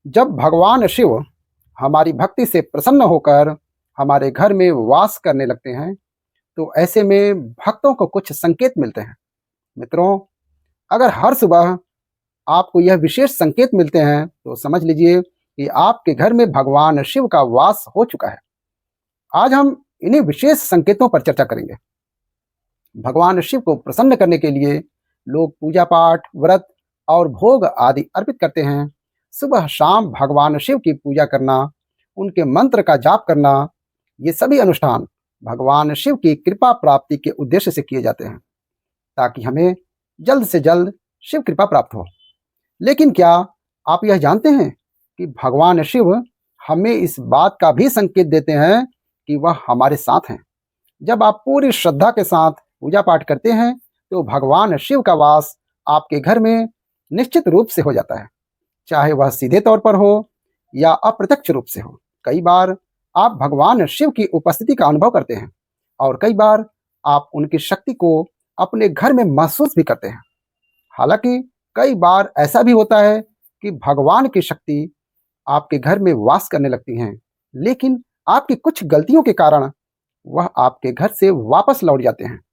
जब भगवान शिव हमारी भक्ति से प्रसन्न होकर हमारे घर में वास करने लगते हैं, तो ऐसे में भक्तों को कुछ संकेत मिलते हैं। मित्रों, अगर हर सुबह आपको यह विशेष संकेत मिलते हैं, तो समझ लीजिए कि आपके घर में भगवान शिव का वास हो चुका है। आज हम इन्हीं विशेष संकेतों पर चर्चा करेंगे। भगवान शिव को प्रसन्न करने के लिए लोग पूजा पाठ, व्रत और भोग आदि अर्पित करते हैं। सुबह शाम भगवान शिव की पूजा करना, उनके मंत्र का जाप करना, ये सभी अनुष्ठान भगवान शिव की कृपा प्राप्ति के उद्देश्य से किए जाते हैं, ताकि हमें जल्द से जल्द शिव कृपा प्राप्त हो। लेकिन क्या आप यह जानते हैं कि भगवान शिव हमें इस बात का भी संकेत देते हैं कि वह हमारे साथ हैं। जब आप पूरी श्रद्धा के साथ पूजा पाठ करते हैं, तो भगवान शिव का वास आपके घर में निश्चित रूप से हो जाता है, चाहे वह सीधे तौर पर हो या अप्रत्यक्ष रूप से हो। कई बार आप भगवान शिव की उपस्थिति का अनुभव करते हैं और कई बार आप उनकी शक्ति को अपने घर में महसूस भी करते हैं। हालांकि कई बार ऐसा भी होता है कि भगवान की शक्ति आपके घर में वास करने लगती हैं, लेकिन आपकी कुछ गलतियों के कारण वह आपके घर से वापस लौट जाते हैं।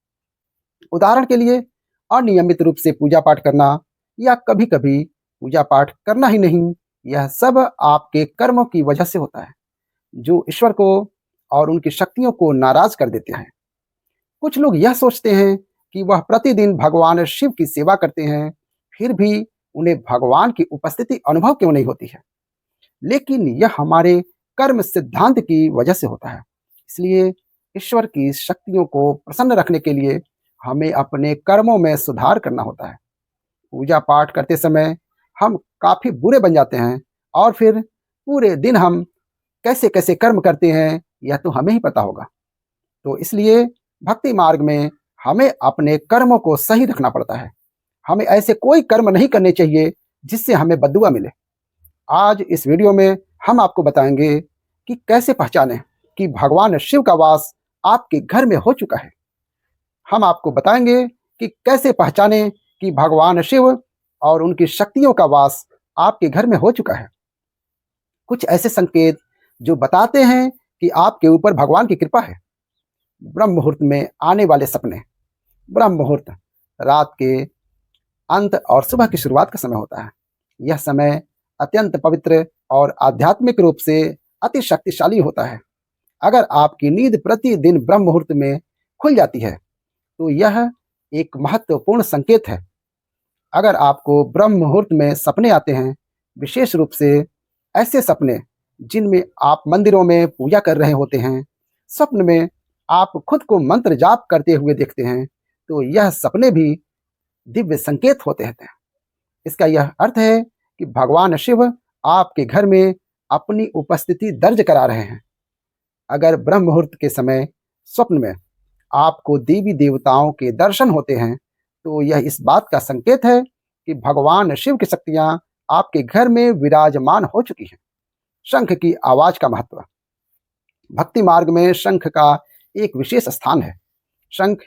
उदाहरण के लिए, अनियमित रूप से पूजा पाठ करना या कभी-कभी पूजा पाठ करना ही नहीं, यह सब आपके कर्मों की वजह से होता है, जो ईश्वर को और उनकी शक्तियों को नाराज कर देते हैं। कुछ लोग यह सोचते हैं कि वह प्रतिदिन भगवान शिव की सेवा करते हैं, फिर भी उन्हें भगवान की उपस्थिति अनुभव क्यों नहीं होती है? लेकिन यह हमारे कर्म सिद्धांत की वजह से होता है। इसलिए ईश्वर की शक्तियों को प्रसन्न रखने के लिए हमें अपने कर्मों में सुधार करना होता है। पूजा पाठ करते समय हम काफ़ी बुरे बन जाते हैं और फिर पूरे दिन हम कैसे-कैसे कर्म करते हैं, यह तो हमें ही पता होगा। तो इसलिए भक्ति मार्ग में हमें अपने कर्मों को सही रखना पड़ता है। हमें ऐसे कोई कर्म नहीं करने चाहिए जिससे हमें बद्दुआ मिले। आज इस वीडियो में हम आपको बताएंगे कि कैसे पहचानें कि भगवान शिव का वास आपके घर में हो चुका है। हम आपको बताएंगे कि कैसे पहचानें कि भगवान शिव और उनकी शक्तियों का वास आपके घर में हो चुका है। कुछ ऐसे संकेत जो बताते हैं कि आपके ऊपर भगवान की कृपा है। ब्रह्म मुहूर्त में आने वाले सपने। ब्रह्म मुहूर्त रात के अंत और सुबह की शुरुआत का समय होता है। यह समय अत्यंत पवित्र और आध्यात्मिक रूप से अति शक्तिशाली होता है। अगर आपकी नींद प्रतिदिन ब्रह्म मुहूर्त में खुल जाती है, तो यह एक महत्वपूर्ण संकेत है। अगर आपको ब्रह्म मुहूर्त में सपने आते हैं, विशेष रूप से ऐसे सपने जिनमें आप मंदिरों में पूजा कर रहे होते हैं, स्वप्न में आप खुद को मंत्र जाप करते हुए देखते हैं, तो यह सपने भी दिव्य संकेत होते हैं। इसका यह अर्थ है कि भगवान शिव आपके घर में अपनी उपस्थिति दर्ज करा रहे हैं। अगर ब्रह्म मुहूर्त के समय स्वप्न में आपको देवी देवताओं के दर्शन होते हैं, तो यह इस बात का संकेत है कि भगवान शिव की शक्तियां आपके घर में विराजमान हो चुकी हैं। शंख की आवाज का महत्व। भक्ति मार्ग में शंख का एक विशेष स्थान है। शंख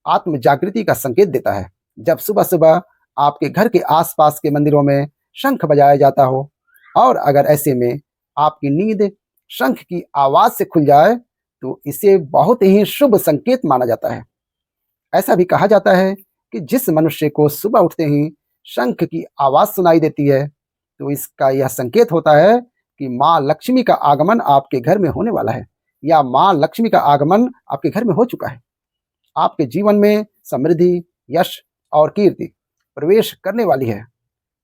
आत्म जागृति का संकेत देता है। जब सुबह सुबह आपके घर के आसपास के मंदिरों में शंख बजाया जाता हो और अगर ऐसे में आपकी नींद शंख की आवाज से खुल जाए, तो इसे बहुत ही शुभ संकेत माना जाता है। ऐसा भी कहा जाता है कि जिस मनुष्य को सुबह उठते ही शंख की आवाज सुनाई देती है, तो इसका यह संकेत होता है कि माँ लक्ष्मी का आगमन आपके घर में होने वाला है या माँ लक्ष्मी का आगमन आपके घर में हो चुका है। आपके जीवन में समृद्धि, यश और कीर्ति प्रवेश करने वाली है।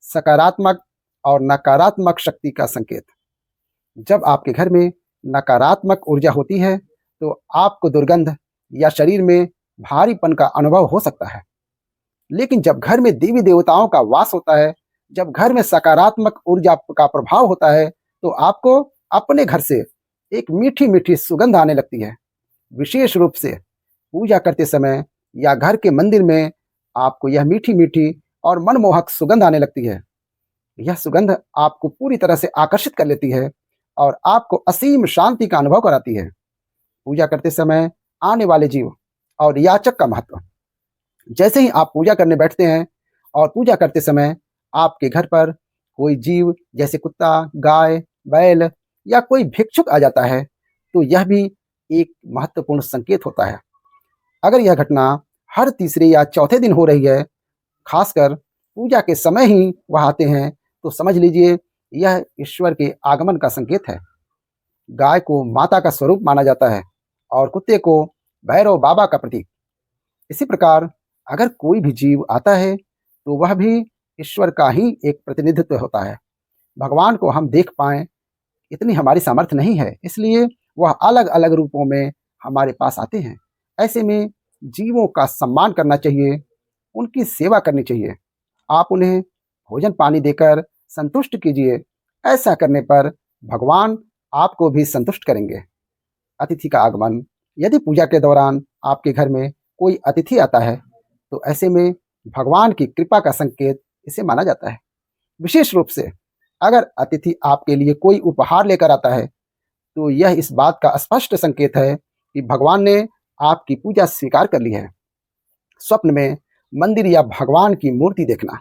सकारात्मक और नकारात्मक शक्ति का संकेत। जब आपके घर में नकारात्मक ऊर्जा होती है, तो आपको दुर्गंध या शरीर में भारीपन का अनुभव हो सकता है। लेकिन जब घर में देवी देवताओं का वास होता है, जब घर में सकारात्मक ऊर्जा का प्रभाव होता है, तो आपको अपने घर से एक मीठी मीठी सुगंध आने लगती है। विशेष रूप से पूजा करते समय या घर के मंदिर में आपको यह मीठी मीठी और मनमोहक सुगंध आने लगती है। यह सुगंध आपको पूरी तरह से आकर्षित कर लेती है और आपको असीम शांति का अनुभव कराती है। पूजा करते समय आने वाले जीव और याचक का महत्व। जैसे ही आप पूजा करने बैठते हैं और पूजा करते समय आपके घर पर कोई जीव जैसे कुत्ता, गाय, बैल या कोई भिक्षुक आ जाता है तो यह भी एक महत्वपूर्ण संकेत होता है। अगर यह घटना हर तीसरे या चौथे दिन हो रही है, खासकर पूजा के समय ही वह आते हैं, तो समझ लीजिए यह ईश्वर के आगमन का संकेत है। गाय को माता का स्वरूप माना जाता है और कुत्ते को भैरव बाबा का प्रतीक। इसी प्रकार अगर कोई भी जीव आता है तो वह भी ईश्वर का ही एक प्रतिनिधित्व होता है। भगवान को हम देख पाएं इतनी हमारी सामर्थ्य नहीं है, इसलिए वह अलग अलग रूपों में हमारे पास आते हैं। ऐसे में जीवों का सम्मान करना चाहिए, उनकी सेवा करनी चाहिए। आप उन्हें भोजन पानी देकर संतुष्ट कीजिए। ऐसा करने पर भगवान आपको भी संतुष्ट करेंगे। अतिथि का आगमन, यदि पूजा के दौरान आपके घर में कोई अतिथि आता है तो ऐसे में भगवान की कृपा का संकेत इसे माना जाता है। विशेष रूप से अगर अतिथि आपके लिए कोई उपहार लेकर आता है तो यह इस बात का स्पष्ट संकेत है कि भगवान ने आपकी पूजा स्वीकार कर ली है। स्वप्न में मंदिर या भगवान की मूर्ति देखना,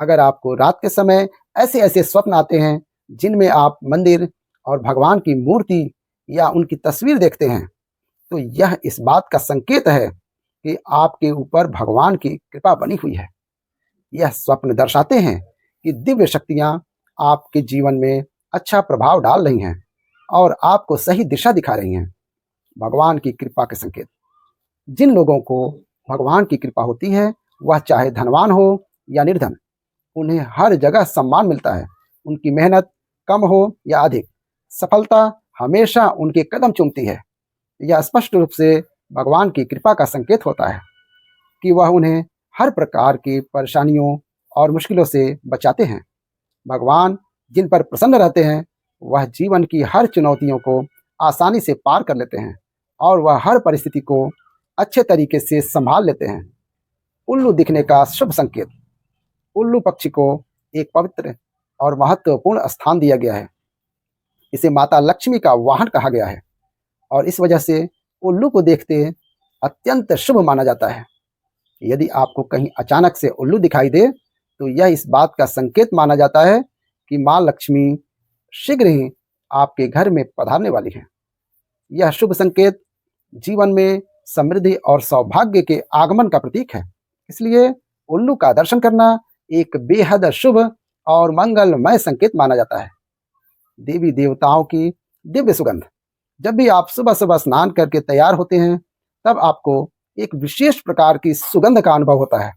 अगर आपको रात के समय ऐसे ऐसे स्वप्न आते हैं जिनमें आप मंदिर और भगवान की मूर्ति या उनकी तस्वीर देखते हैं तो यह इस बात का संकेत है कि आपके ऊपर भगवान की कृपा बनी हुई है। यह स्वप्न दर्शाते हैं कि दिव्य शक्तियां आपके जीवन में अच्छा प्रभाव डाल रही हैं और आपको सही दिशा दिखा रही हैं। भगवान की कृपा के संकेत, जिन लोगों को भगवान की कृपा होती है वह चाहे धनवान हो या निर्धन, उन्हें हर जगह सम्मान मिलता है। उनकी मेहनत कम हो या अधिक, सफलता हमेशा उनके कदम चूमती है। यह स्पष्ट रूप से भगवान की कृपा का संकेत होता है कि वह उन्हें हर प्रकार की परेशानियों और मुश्किलों से बचाते हैं। भगवान जिन पर प्रसन्न रहते हैं वह जीवन की हर चुनौतियों को आसानी से पार कर लेते हैं और वह हर परिस्थिति को अच्छे तरीके से संभाल लेते हैं। उल्लू दिखने का शुभ संकेत, उल्लू पक्षी को एक पवित्र और महत्वपूर्ण स्थान दिया गया है। इसे माता लक्ष्मी का वाहन कहा गया है और इस वजह से उल्लू को देखते अत्यंत शुभ माना जाता है। यदि आपको कहीं अचानक से उल्लू दिखाई दे तो यह इस बात का संकेत माना जाता है कि माँ लक्ष्मी शीघ्र ही आपके घर में पधारने वाली है। यह शुभ संकेत जीवन में समृद्धि और सौभाग्य के आगमन का प्रतीक है। इसलिए उल्लू का दर्शन करना एक बेहद शुभ और मंगलमय संकेत माना जाता है। देवी देवताओं की दिव्य सुगंध, जब भी आप सुबह सुबह स्नान करके तैयार होते हैं तब आपको एक विशेष प्रकार की सुगंध का अनुभव होता है।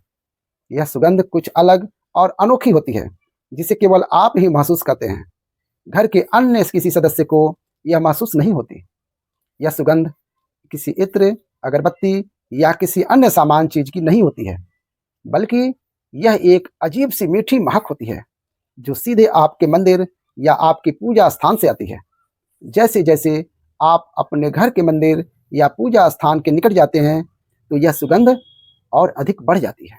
यह सुगंध कुछ अलग और अनोखी होती है जिसे केवल आप ही महसूस करते हैं। घर के अन्य किसी सदस्य को यह महसूस नहीं होती। यह सुगंध किसी इत्र, अगरबत्ती या किसी अन्य सामान चीज की नहीं होती है, बल्कि यह एक अजीब सी मीठी महक होती है जो सीधे आपके मंदिर या आपके पूजा स्थान से आती है। जैसे जैसे आप अपने घर के मंदिर या पूजा स्थान के निकट जाते हैं तो यह सुगंध और अधिक बढ़ जाती है।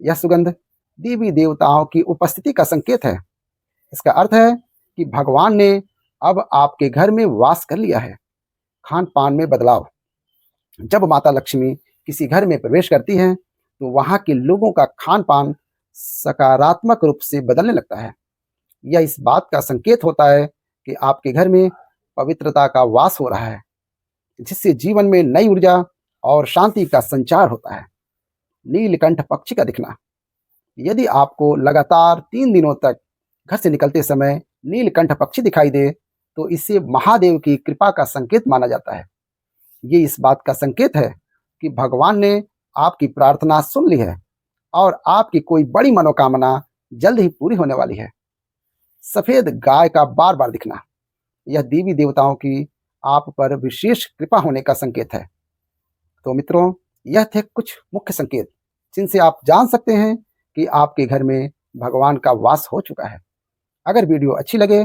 यह सुगंध देवी देवताओं की उपस्थिति का संकेत है। इसका अर्थ है कि भगवान ने अब आपके घर में वास कर लिया है। खान पान में बदलाव, जब माता लक्ष्मी किसी घर में प्रवेश करती हैं तो वहाँ के लोगों का खान पान सकारात्मक रूप से बदलने लगता है। यह इस बात का संकेत होता है कि आपके घर में पवित्रता का वास हो रहा है, जिससे जीवन में नई ऊर्जा और शांति का संचार होता है। नीलकंठ पक्षी का दिखना, यदि आपको लगातार 3 दिनों तक घर से निकलते समय नीलकंठ पक्षी दिखाई दे तो इसे महादेव की कृपा का संकेत माना जाता है। ये इस बात का संकेत है कि भगवान ने आपकी प्रार्थना सुन ली है और आपकी कोई बड़ी मनोकामना जल्द ही पूरी होने वाली है। सफेद गाय का बार बार दिखना, यह देवी देवताओं की आप पर विशेष कृपा होने का संकेत है। तो मित्रों, यह थे कुछ मुख्य संकेत जिनसे आप जान सकते हैं कि आपके घर में भगवान का वास हो चुका है। अगर वीडियो अच्छी लगे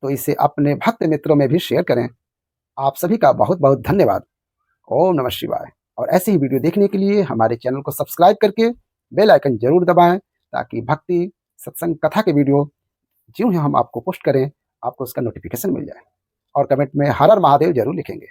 तो इसे अपने भक्त मित्रों में भी शेयर करें। आप सभी का बहुत बहुत धन्यवाद। ओम नमः शिवाय। और ऐसे ही वीडियो देखने के लिए हमारे चैनल को सब्सक्राइब करके बेल आइकन जरूर दबाएं ताकि भक्ति सत्संग कथा के वीडियो ज्यों ही हम आपको पोस्ट करें आपको उसका नोटिफिकेशन मिल जाए। और कमेंट में हर हर महादेव जरूर लिखेंगे।